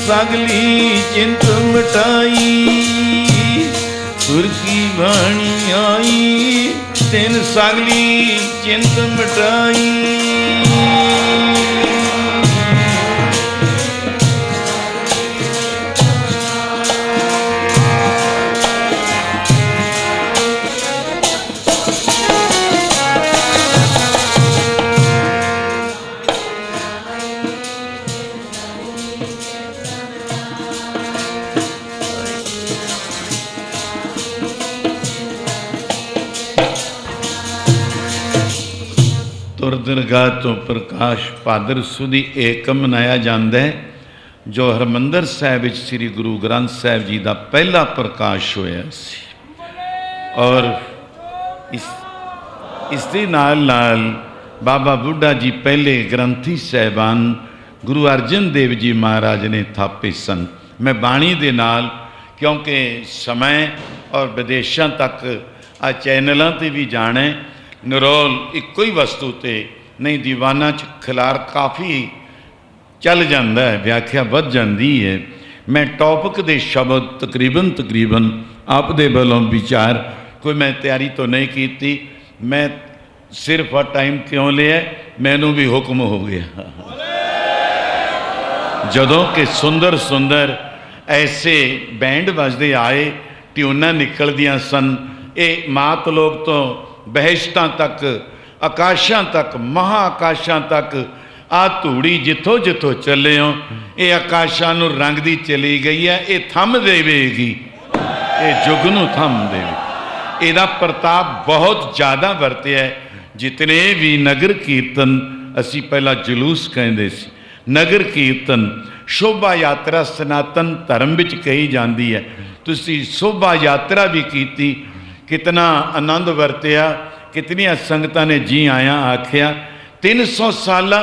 सगली चिंत मिटाई, गुर की बाणी आई तिन सगली चिंत मिटाई। दरगाह तो प्रकाश भादर सुदी एकम मनाया जाता है, जो हरमंदर साहिब श्री गुरु ग्रंथ साहिब जी का पहला प्रकाश होया सी। और इसके नाल बाबा बुढ़ा जी पहले ग्रंथी साहिबान गुरु अर्जन देव जी महाराज ने थापे सन। मैं बाणी दे नाल क्योंकि समय और विदेशों तक आ चैनलों पर भी जाने, नरोल एको ही वस्तु ते नहीं, दीवाना च खिलार काफ़ी चल जाता है, व्याख्या बढ़ जाती है। मैं टॉपिक दे शब्द तकरीबन आप दे वालों विचार कोई मैं तैयारी तो नहीं की, मैं सिर्फ टाइम क्यों लिया, मैनू भी हुक्म हो गया। जदों के सुंदर सुंदर ऐसे बैंड बजते आए, ट्यूना निकलदियां सन, ये मात लोग तो बहिश्तां तक, आकाशां तक, महाआकाशां तक आ धूड़ी जिथों जिथों चले हो, ये आकाशां नूं रंगदी चली गई है। ये थम देवेगी, ये जुग नूं थम देवे। इहदा प्रताप बहुत ज़्यादा वरत्या है। जितने भी नगर कीर्तन असी पहला जुलूस कहते सी, नगर कीर्तन शोभा यात्रा सनातन धर्म विच कही जाती है। तुसी शोभा यात्रा भी की, कितना आनंद वरत्या, कितनियां संगतां ने जी आया आख्या। 300 साल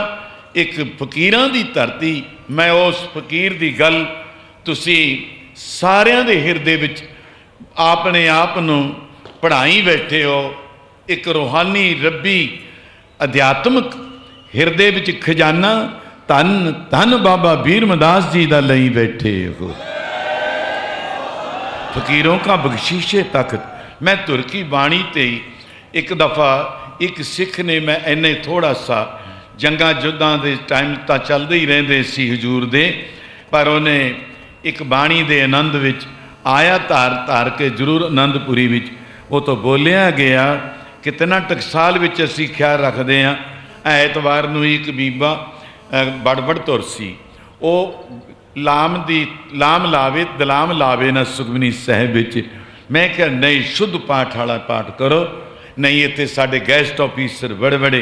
एक फकीरां दी धरती, मैं उस फकीर दी गल तुसी सारियां दे हिरदे विच अपने आप नूं पढ़ाई बैठे हो। एक रूहानी रब्बी अध्यात्मक हिरदे विच खजाना धन धन बाबा भीरमदास जी दा लई बैठे हो। फकीरों का बख्शीशे तख्त। मैं तुर की बाणी ते एक दफ़ा एक सिख ने, मैं इन्ने थोड़ा सा जंगा युद्धां दे टाइम तो चलते ही रहते सी हजूर दे, पर उन्हें एक बाणी दे आनंद विच आया धार धार के जरूर आनंदपुरी विच वो तो बोलिया गया। कितना टकसाल विच असी ख्याल रखते हैं, ऐतवार नूं एक बीबा बड़बड़ तुर सी, वो लाम लावे दलाम लावे ना सुखमनी साहिब विच। मैं क्या नहीं, शुद्ध पाठ वाला पाठ करो। नहीं, इत्थे साडे गैस्ट ऑफिसर बड़े बड़े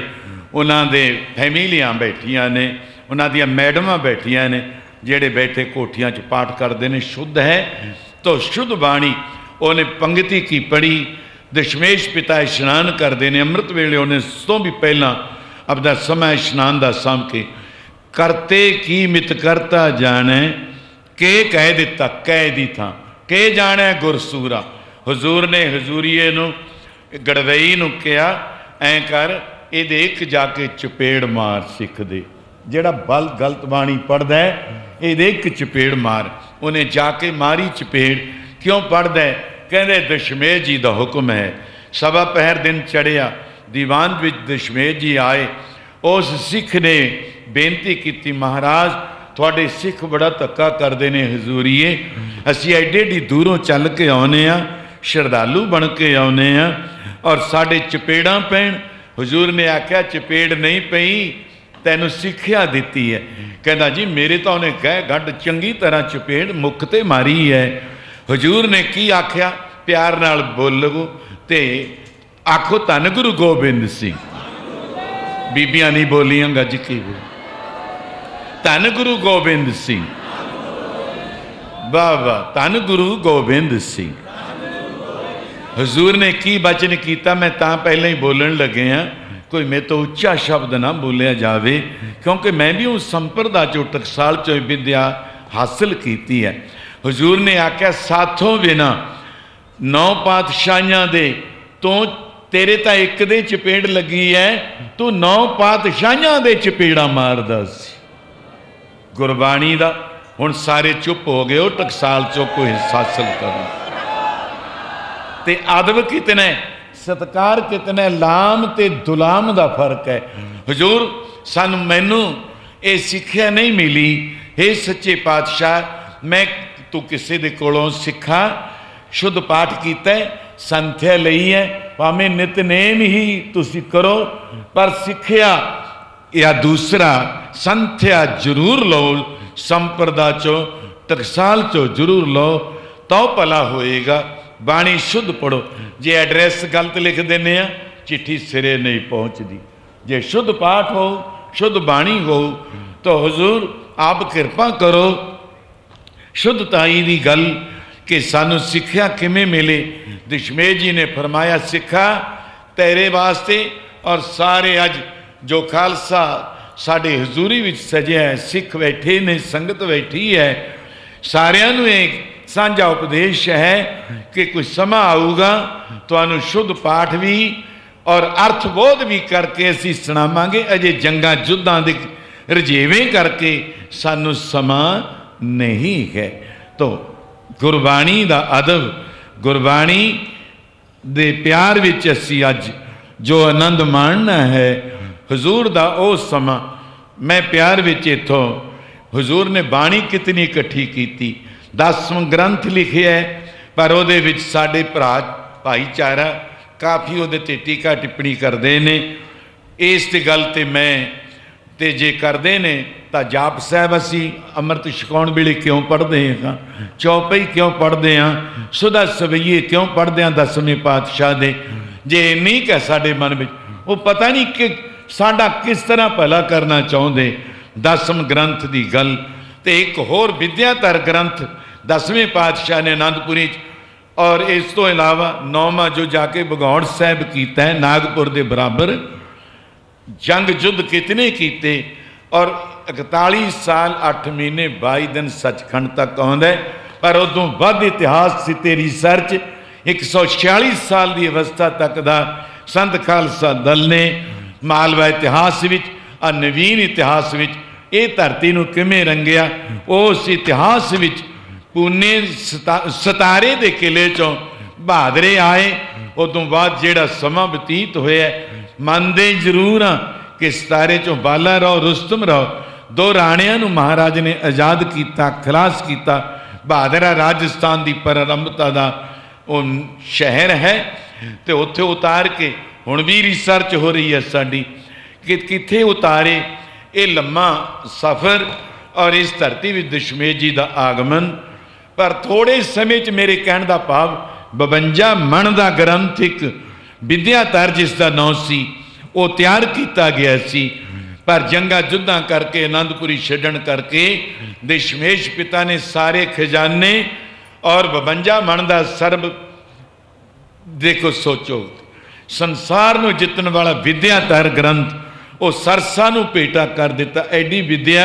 उन्हां दे फैमिलियां बैठियां ने, उन्हां दियां मैडमां बैठियां ने, जेड़े बैठे कोठियां च पाठ करते हैं। शुद्ध है तो शुद्ध बाणी उन्हें पंक्ति की पढ़ी। दशमेश पिता इशनान करते हैं, अमृत वेले उन्हें तो भी पहला अपना समय इशनान का साम के करते की मित करता जाने के कह दिता, कह दी था के जाने गुरसूरा। हजूर ने हजूरीए नूं गड़वई नूं कहा, ऐ कर ये एक जाके चपेड़ मार सिख दे, जेड़ा बल गलत बाणी पढ़दा है ये एक चपेड़ मार। उन्हें जाके मारी चपेड़। क्यों पढ़दा है? कहते दशमेश जी का हुक्म है। सवा पहर दिन चढ़िया, दीवान विच दशमेश जी आए। उस सिख ने बेनती की, महाराज थोड़े सिख बड़ा धक्का करते हैं हजूरीए, असी एडे एडी दूरों चल के आने, श्रद्धालु बन के आने, और साढ़े चपेड़ा पैण। हजूर ने आख्या चपेड़ नहीं पई, तैनू सिक्ख्या दी है। कहता जी मेरे तो उन्हें कह गड्ढ चंगी तरह चपेड़ मुख ते मारी है। हजूर ने की आख्या, प्यार नाल बोलो ते आखो धन गुरु गोबिंद सिंह। बीबियां नहीं बोलियां गज के, धन गुरु गोबिंद सिंह। वाह वाह, धन गुरु गोबिंद सिंह। हजूर ने की बचन किया, मैं तां पहले ही बोलन लगे हाँ, कोई मेरे तो उच्चा शब्द ना बोलिया जाए, क्योंकि मैं भी उस संप्रदा चो टकसाल चो विद्या हासिल की है। हजूर ने आख्या साथों बिना 9 पातशाहियां दे तो तेरे तो एक दे चपेड़ लगी है, तू 9 पातशाहियां दे चपेड़ा मारदा सी। गुरबाणी दा हुण सारे चुप हो गए हो, टकसाल चो कोई हिस्सा हासिल करो। ते अदब कितना है, सत्कार कितना है, लाम ते दुलाम दा फर्क है। हजूर सानू मैनू ये सिक्ख्या नहीं मिली, हे सच्चे पातशाह मैं तू किसी दे कोलों सिखा, शुद्ध पाठ कीता है, संथ्या लई है, भावें नितनेम ही तुसी करो, पर सिक्ख्या या दूसरा संथ्या जरूर लो, संप्रदा चो टकसाल चो जरूर लो, तो भला होएगा। बाणी शुद्ध पढ़ो, जे एड्रैस गलत लिख देने आ चिट्ठी सिरे नहीं पहुँचती। जे शुद्ध पाठ हो, शुद्ध बाणी हो, तो हुजूर आप कृपा करो शुद्धताई की गल कि सानू सिक्ख्या किमें मिले। दशमेश जी ने फरमाया सिखा तेरे वास्ते और सारे अज जो खालसा साढ़े हजूरी विच सजिया है, सिख बैठे ने, संगत बैठी है, सारियां नू एक साझा उपदेश है कि कुछ समा आऊगा तो शुद्ध पाठ भी और अर्थबोध भी करके असी सुनावांगे। अजे जंगा युद्धां दे रजेवें करके सानू समा नहीं है। तो गुरबाणी दा अदब, गुरबाणी दे प्यार विच असी अज जो आनंद माणना है, हजूर दा ओ समा। मैं प्यार विच इथों हजूर ने बाणी कितनी इकट्ठी की, 10 ग्रंथ लिखे है, पर उहदे विच साडे भरा भाईचारा काफ़ी उहदे ते टीका टिप्पणी करते हैं। इस ते गल ते मैं ते जे करते ने तो जाप साहब असी अमृत छकाउण वेले क्यों पढ़ते हैं, चौपाई क्यों पढ़ते हैं, सुधा सवैये क्यों पढ़ते हैं 10वें पातशाह दे। जे नहीं कह साडे मन में वो पता नहीं कि साडा किस तरह भला करना चाहते। 10वें ग्रंथ की गल तो एक होर विद्याधर ग्रंथ 10वें पातशाह ने आनंदपुरी, और इस तो इलावा 9वां जो जाके भगौड़ साहब किया है, नागपुर के बराबर जंग युद्ध कितने किते, और 41 साल 8 महीने 22 दिन सचखंड तक आउंदा। पर उदों वध इतिहास से तेरी रिसर्च 146 साल की अवस्था तक का संत खालसा दल ने मालवा इतिहास विच, नवीन इतिहास विच ये धरती नूं किवें रंगिया। उस इतिहास विच पूने सतारे के किले चों बहादरे आए। उदों बाद जिहड़ा समा बतीत होया, मनदे जरूर हाँ कि सतारे चों बाला राव रुस्तम राव 2 राणियां नूं महाराज ने आज़ाद किया, खलास किया। बहादरा राजस्थान की प्रारंभता का वो शहर है, तो उत्थे उतार के हुण भी रिसर्च हो रही है साडी कि कित्थे उतारे। ये लम्मा सफ़र और इस धरती में दशमेश जी का आगमन। पर थोड़े समय च मेरे कहण दा भाव 52 मण का ग्रंथ एक विद्याधर जिसका नाम सी वो तैयार किया गया सी, पर जंगा युद्धां करके आनंदपुरी छड्डण करके दशमेश पिता ने सारे खजाने और 52 मण का सर्ब, देखो सोचो संसार नूं जितन वाला विद्याधर ग्रंथ वो सरसा नूं भेटा कर दिता। एडी विद्या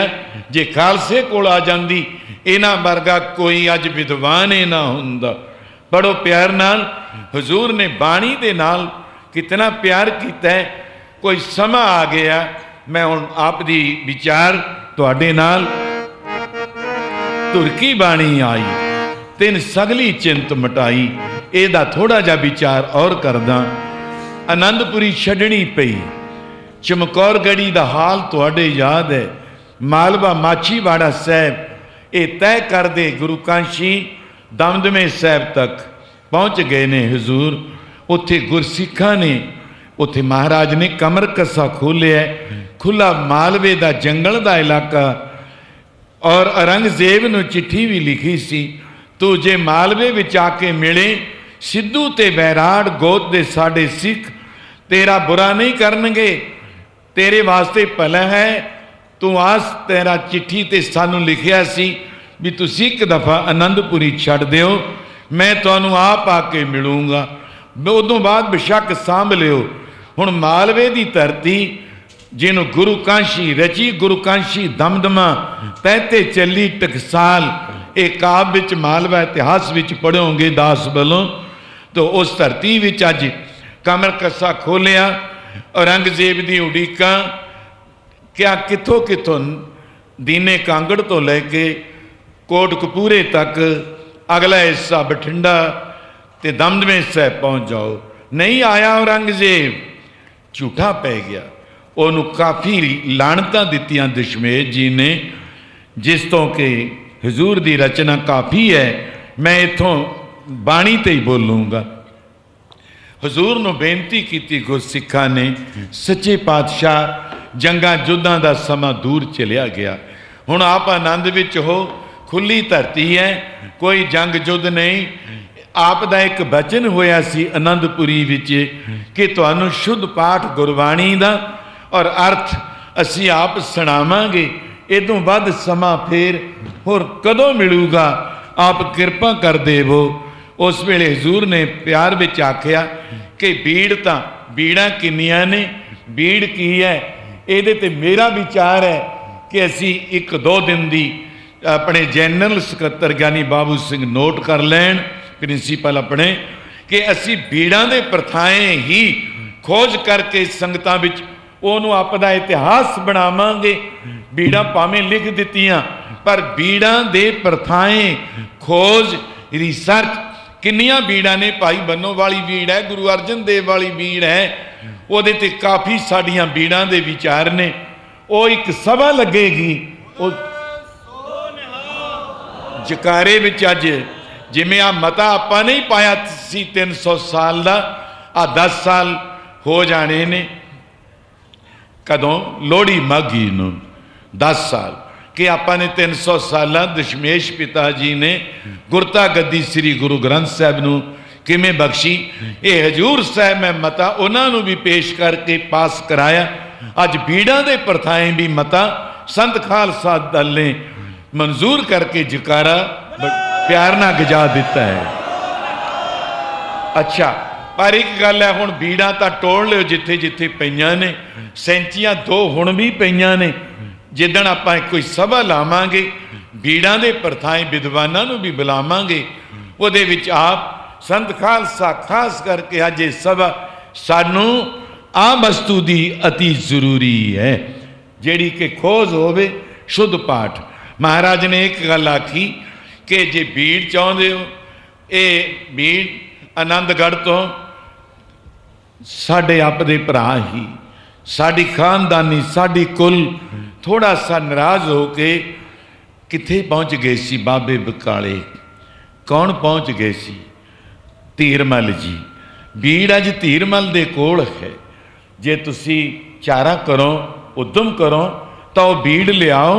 जे खालसे कोल आ जांदी, इन्हां वर्गा कोई अज विद्वान ही ना हुंदा। बड़ो प्यार नाल हजूर ने बाणी दे नाल कितना प्यार किया है। कोई समा आ गया, मैं हुण आप दी विचार तुहाडे नाल। तुरकी बाणी आई तिन सगली चिंत मिटाई, एदा थोड़ा जा विचार और करदा। आनंदपुरी छड्डणी पई, चमकौरगढ़ी का हाल तुहाडे याद है। मालवा माछीवाड़ा साहब ये तय कर दे गुरु कांशी दमदमे साहब तक पहुँच गए ने हजूर। उत्थे गुरसिखा ने, उत्थे महाराज ने कमर कसा खोलिया, खुला मालवे का जंगल का इलाका, और औरंगजेब नूं चिट्ठी भी लिखी सी, तू जे मालवे विच आके मिले, सिद्धू ते बैराड़ गोत दे साडे सिख तेरा बुरा नहीं करनगे, तेरे वास्ते भला है। तू आस तेरा चिट्ठी ते सानू लिखिया सी भी तुसी एक दफ़ा आनंदपुरी छड्ड दिओ, मैं तुहानू आप आके मिलूँगा। उदों बाद बेशक सांभ लिओ। हुण मालवे की धरती जिन्हों गुरु कांशी रची, गुरु कांशी दमदमा तैते चली टकसाल, एक काब विच मालवा इतिहास विच पढ़ोगे दास बलों, तो उस धरती विच अज कमर कसा खोलिया। औरंगजेब की उड़ीका क्या कितों कितों दीने कांगड़ तो लैके कोटकपूरे तक, अगला हिस्सा बठिंडा ते दमदमे साहब पहुँच जाओ। नहीं आया औरंगजेब, झूठा पै गया। उन्होंने काफ़ी लानतां दित्तियां दशमेश जी ने, जिस तो कि हजूर की रचना काफ़ी है। मैं इत्थों बाणी ते ही बोलूँगा। हजूर नूं बेनती की गुरसिखा ने, सच्चे पातशाह जंगां युद्धां दा समा दूर चलिया गया, हुण आप आनंद विच हो, खुली धरती है, कोई जंग युद्ध नहीं। आप दा एक बचन होया सी आनंदपुरी विच कि तुहानूं शुद्ध पाठ गुरबाणी दा और अर्थ असी आप सुणावांगे। इतों वध समा फिर होर कदों मिलूगा, आप कृपा कर देवो। उस वेले हजूर ने प्यार विच आख्या कि बीड़ तां बीड़ा किन्नियां ने, बीड़ की है, इहदे ते मेरा विचार है कि असी एक दो दिन दी अपने जनरल सकत्तर ज्ञानी बाबू सिंह नोट कर लैन, प्रिंसीपल अपने, कि असी बीड़ां दे प्रथाएं ही खोज करके संगतां विच ਉਹਨੂੰ ਆਪਦਾ इतिहास ਬਣਾਵਾਂਗੇ। बीड़ा भावें लिख दित्तियां, पर बीड़ा दे प्रथाएं खोज रिसर्च किन्नियां बीड़ा ने। भाई बन्नो वाली बीड़ है, गुरु अर्जन देव वाली बीड़ है, ਉਹਦੇ ਤੇ काफ़ी साड़ियां बीड़ा दे विचार ने। वो एक सभा लगेगी, वो जकारे विच अज जिमें आ मता आपां नहीं पाया सी 300 साल का, आ 10 साल हो जाने ने। कदों लोहड़ी माघी नूं 10 साल कि आपां ने 300 साल दशमेश पिता जी ने गुरता गद्दी श्री गुरु ग्रंथ साहब नूं किवें बख्शी। ये हजूर साहब मैं मता उन्होंने भी पेश करके पास कराया। अज बीड़ा दे प्रथाएं भी मता संत खालसा दल ने मंजूर करके जकारा प्यार ना गजा दिता है। अच्छा, पर एक गल है, हुण बीड़ा तां टोल लिओ जिथे जिथे पईयां ने, सैंचियां 2 हुण भी पईयां ने। जिदण आपां कोई सभा लावांगे, बीड़ा दे प्रथाएं विद्वानां नूं भी बुलावांगे, उहदे विच आप संत खालसा खास करके अज ये सभा सानू आ वस्तु की अति जरूरी है, जिहड़ी कि खोज होवे शुद्ध पाठ। महाराज ने एक गल आखी कि जे बीड़ चाहुंदे हो, ये बीड़ आनंदगढ़ तो साडे आपदे भरा ही, साडी खानदानी, साडी कुल थोड़ा सा नाराज होके किथे पहुँच गए सी बाबे बकाले। कौन पहुँच गए सी? धीरमल जी। बीड़ अज धीरमल दे कोल है। जे तुसी चारा करो, उद्यम करो, तो बीड़ लियाओ,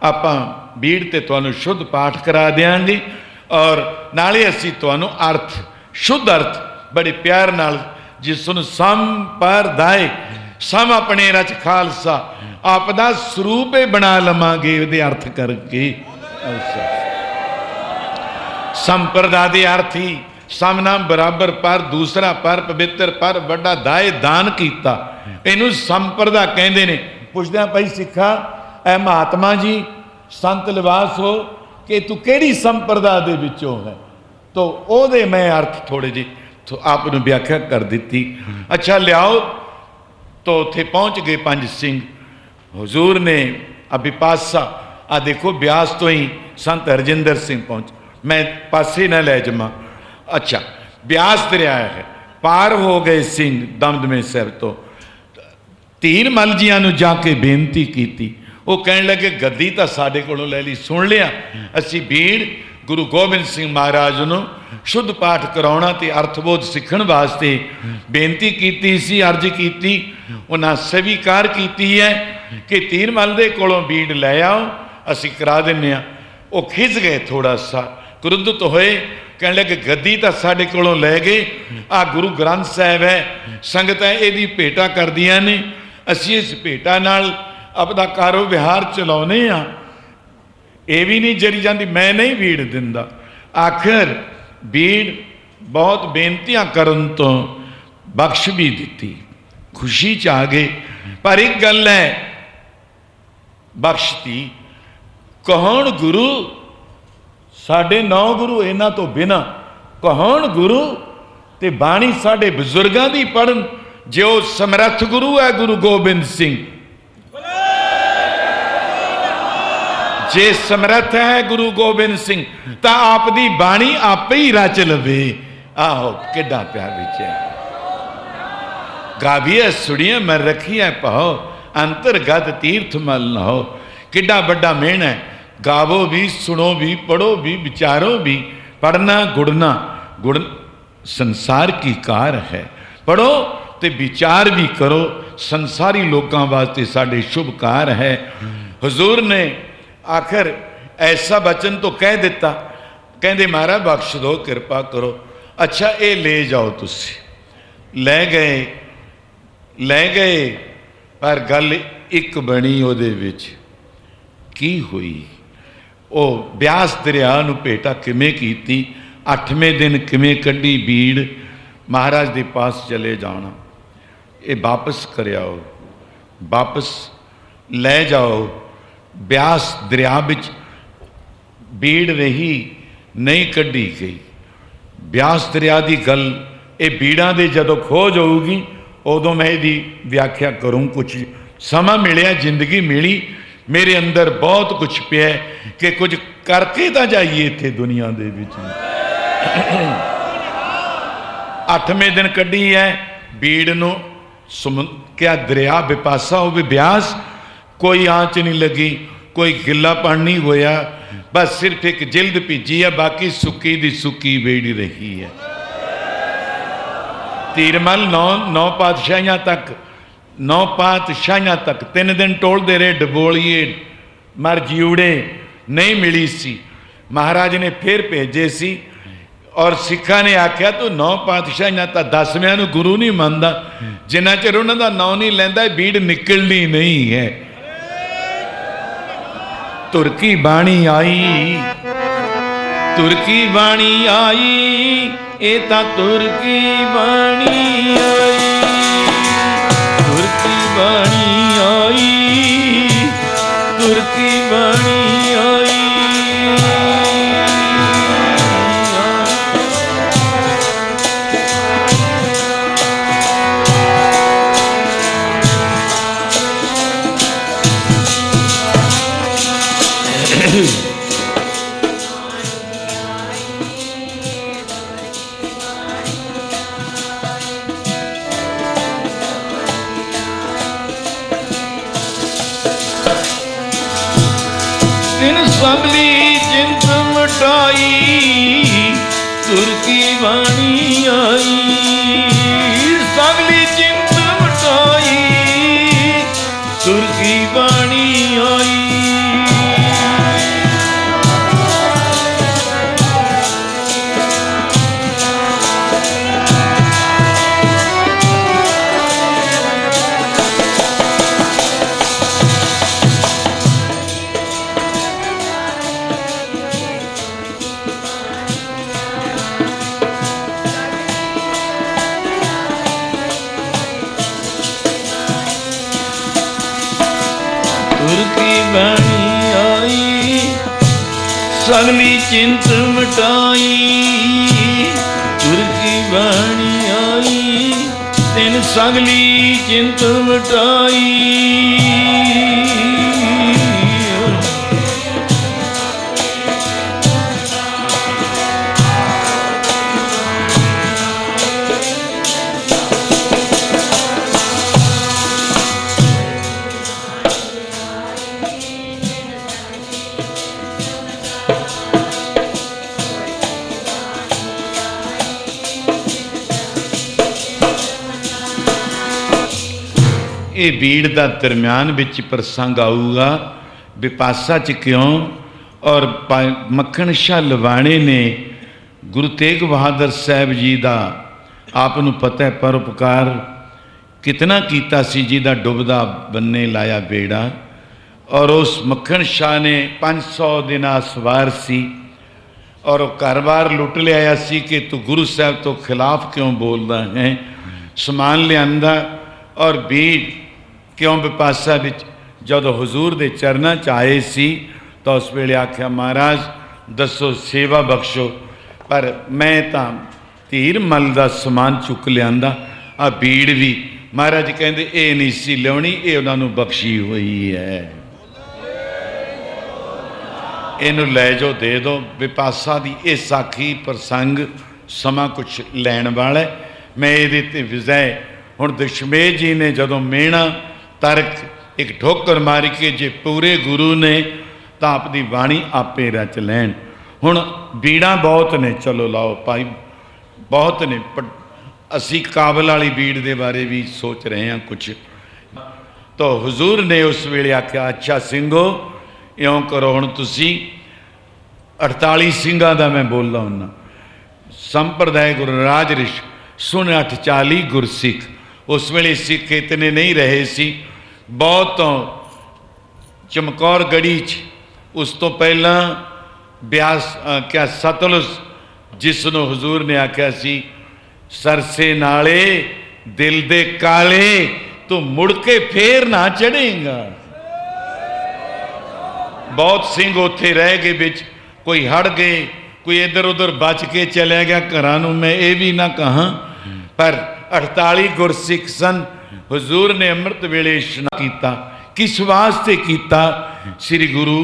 आपां बीड़ ते तुहानूं शुद्ध पाठ करा देंगे और नाले असी तुहानूं अर्थ, शुद्ध अर्थ बड़े प्यार नाल, जिसनूं संप्रदाय सम अपने रच खालसा आपदा स्वरूप बना लवांगे, उहदे अर्थ करके। संप्रदा दे अर्थ ही सम नाम बराबर पर, दूसरा पर, पवित्र पर, बड़ा दाए दान कीता, इनू संप्रदा कहंदे ने। पुछदे भाई सिखा, ऐ महात्मा जी संत लिबास हो कि तू केड़ी संप्रदा दे विचों है? तो ओदे मैं अर्थ थोड़े जी तो आपने व्याख्या कर दी। अच्छा लियाओ, तो उत्थे पहुँच गए 5 सिंह। हुजूर ने अभिपासा आ देखो ब्यास तो ही संत हरजिंदर सिंह पहुँच, मैं पासे न ले जमा। अच्छा, ब्यास दरिया है पार हो गए सिंह दमदमे साहब तो धीरमल जियां नूं जाके बेनती की। वो कहने लगे गद्दी तो साडे कोलों ले ली, सुन लिया, असी बीड़ गुरु गोबिंद सिंह महाराज नूं शुद्ध पाठ कराउणा ते अर्थबोध सीखण वास्ते बेनती कीती सी, अर्ज कीती, उन्हां स्वीकार कीती है कि धीरमल दे कोलों बीड़ लै आओ, असी करा दिंदे आं। वो खिज गए, थोड़ा सा क्रुद्ध होए, कहने लगे गद्दी तो साडे कोलों लै गए, आ गुरु ग्रंथ साहब है, संगतां इहदी भेटा करदियां ने, असी इस भेटा नाल अपना कारो विहार चलाउने आ। ये भी नहीं जरी जाती, मैं नहीं बीड़ दिंदा। आखिर बीड़ बहुत बेनतियां करन तो बख्श भी दी, खुशी च आ गए। पर एक गल है, बख्शती कौन गुरु, साढ़े 9 गुरु इन्हां तो बिना कौन गुरु, ते बाणी साढ़े बजुर्गों की पढ़न, जो समर्थ गुरु है गुरु गोबिंद सिंह, जे समर्थ है गुरु गोबिंद सिंह तो आप दी बाणी आपे ही रच लवे। आहो किड्डा प्यार विच है। गाविए सुड़िया मैं रखिया पाओ अंतरगत तीर्थ मल न हो। किड्डा बड़ा मेहन है। गावो भी, सुनो भी, पढ़ो भी, विचारो भी। पढ़ना गुड़ना, गुड़ संसार की कार है। पढ़ो तो विचार भी करो, संसारी लोगों वास्ते साढ़े शुभ कार है। हुजूर ने आखिर ऐसा वचन तो कह दिता, कहते महाराज बख्श दो, कृपा करो। अच्छा ये ले जाओ तुसी। ले गए पर गल एक बनी उहदे विच की हुई। वो ब्यास दरिया नूं भेटा किवें कीती, 8वें दिन किवें कड्डी बीड़, महाराज के पास चले जाना। ये वापस कर आओ, वापस ले जाओ। ब्यास दरिया विच बीड़ रही, नहीं कड्डी गई। ब्यास दरिया की गल ये बीड़ा दे जदों खोज होगी उदों मैं इसकी व्याख्या करूँ। कुछ समा मिलिया, जिंदगी मिली, मेरे अंदर बहुत कुछ पिया कि कुछ करके तो जाइए इत्थे दुनिया दे विच। 8वें दिन कड्डी है बीड़ नूं, क्या दरिया बिपासा हो भी ब्यास, कोई आँच नहीं लगी, कोई गिल्लापन नहीं होया, बस सिर्फ एक जिल्द भीजी है, बाकी सुक्की दी सुक्की बेड़ी रही है। तीरमल 9 पातशाहियां तक, 9 पातशाहियां तक 3 दिन टोलते रहे, डबोलिए मर जिउड़े, नहीं मिली सी। महाराज ने फिर भेजे सी और सिखा ने आख्या तू 9 पातशाहियां तो 10वें नूं गुरु नहीं मानता, जिन्ना चिर उन्हां दा नाम नहीं लैंदा भीड़ निकलनी नहीं है। तुरकी बाणी आई, तुरकी बाणी आई, ए ता तुरकी बाणी आई, तुरकी बाणी आई, तुरकी बाणी आई। सबली चिंत मिटाई, तुरकी बाणी आई, सबली चिंत मिटाई, तुरकी बाणी आई। तुरकी बाणी आई, सगली चिंत मिटाई, तुरकी बाणी आई, तिन सगली चिंत मिटाई। ये बीड़ का दरम्यान विच प्रसंग आऊगा बिपासा च क्यों। और मक्खण शाह लवाणे ने गुरु तेग बहादुर साहब जी का आपनू पता है परोपकार कितना कीता सी, जी का डुबदा बन्ने लाया बेड़ा। और उस मक्खण शाह ने 500 दिन सवार सी और घर बार लुट लिया सी कि तू गुरु साहब तो खिलाफ क्यों बोलता है। समान लिया और बीड़ क्यों बिपासा विच जब हुजूर दे चरणा च आए सी तो उस वेले आख्या महाराज दसो सेवा बख्शो। पर मैं तो धीर मल का समान चुक लिया, आ बीड़ भी महाराज कहते ये नहीं सी लियानी, ये उन्होंने बख्शी हुई है। ਇਹਨੂੰ ਲੈ ਜਾਓ, ਦੇ ਦਿਓ। ਵਿਪਾਸਾ ਦੀ ਇਹ ਸਾਖੀ ਪ੍ਰਸੰਗ ਸਮਾਂ ਕੁਛ ਲੈਣ ਵਾਲਾ ਹੈ। ਮੈਂ ਇਹਦੇ ਤੇ ਵਿਜੈ ਹੁਣ ਦਸ਼ਮੇਸ਼ ਜੀ ਨੇ ਜਦੋਂ ਮੇਣਾ ਤਰਕ ਇੱਕ ਠੋਕਰ ਮਾਰੀ ਕਿ ਜੇ ਪੂਰੇ ਗੁਰੂ ਨੇ ਤਾਂ ਆਪਣੀ ਬਾਣੀ ਆਪੇ ਰਚ ਲੈਣ। ਹੁਣ ਬੀੜਾਂ ਬਹੁਤ ਨੇ, ਚਲੋ ਲਾਓ ਭਾਈ, ਬਹੁਤ ਨੇ। ਅਸੀਂ ਕਾਬਲ ਵਾਲੀ ਬੀੜ ਦੇ ਬਾਰੇ ਵੀ ਸੋਚ ਰਹੇ ਹਾਂ ਕੁਛ। ਤਾਂ ਹਜ਼ੂਰ ਨੇ ਉਸ ਵੇਲੇ ਆਖਿਆ, ਅੱਛਾ ਸਿੰਘੋ ਇਉਂ ਕਰੋ, ਹੁਣ ਤੁਸੀਂ 48 ਸਿੰਘਾਂ ਦਾ ਮੈਂ ਬੋਲਦਾ ਹੁੰਦਾ। ਸੰਪਰਦਾਇ ਗੁਰੂ ਰਾਜ ਰਿਸ਼ ਸੁਣ 840 ਗੁਰਸਿੱਖ। ਉਸ ਵੇਲੇ ਸਿੱਖ ਇਤਨੇ ਨਹੀਂ ਰਹੇ ਸੀ ਬਹੁਤ। ਚਮਕੌਰ ਗੜੀ 'ਚ ਉਸ ਤੋਂ ਪਹਿਲਾਂ ਬਿਆਸ ਕਿਆ ਸਤਲੁਜ, ਜਿਸ ਨੂੰ ਹਜ਼ੂਰ ਨੇ ਆਖਿਆ ਸੀ ਸਰਸੇ ਨਾਲੇ ਦਿਲ ਦੇ ਕਾਲੇ, ਤੂੰ ਮੁੜ ਕੇ ਫੇਰ ਨਾ ਚੜੇਂਗਾ। ਬਹੁਤ ਸਿੰਘ ਉੱਥੇ ਰਹਿ ਗਏ ਵਿੱਚ, ਕੋਈ ਹੜ ਗਏ, ਕੋਈ ਇੱਧਰ ਉੱਧਰ ਬਚ ਕੇ ਚਲਿਆ ਗਿਆ ਘਰਾਂ ਨੂੰ। ਮੈਂ ਇਹ ਵੀ ਨਾ ਕਹਾਂ, ਪਰ 48 ਗੁਰਸਿੱਖ ਸਨ। ਹਜ਼ੂਰ ਨੇ ਅੰਮ੍ਰਿਤ ਵੇਲੇ ਇਸ਼ਨਾਨ ਕੀਤਾ। ਕਿਸ ਵਾਸਤੇ ਕੀਤਾ? ਸ੍ਰੀ ਗੁਰੂ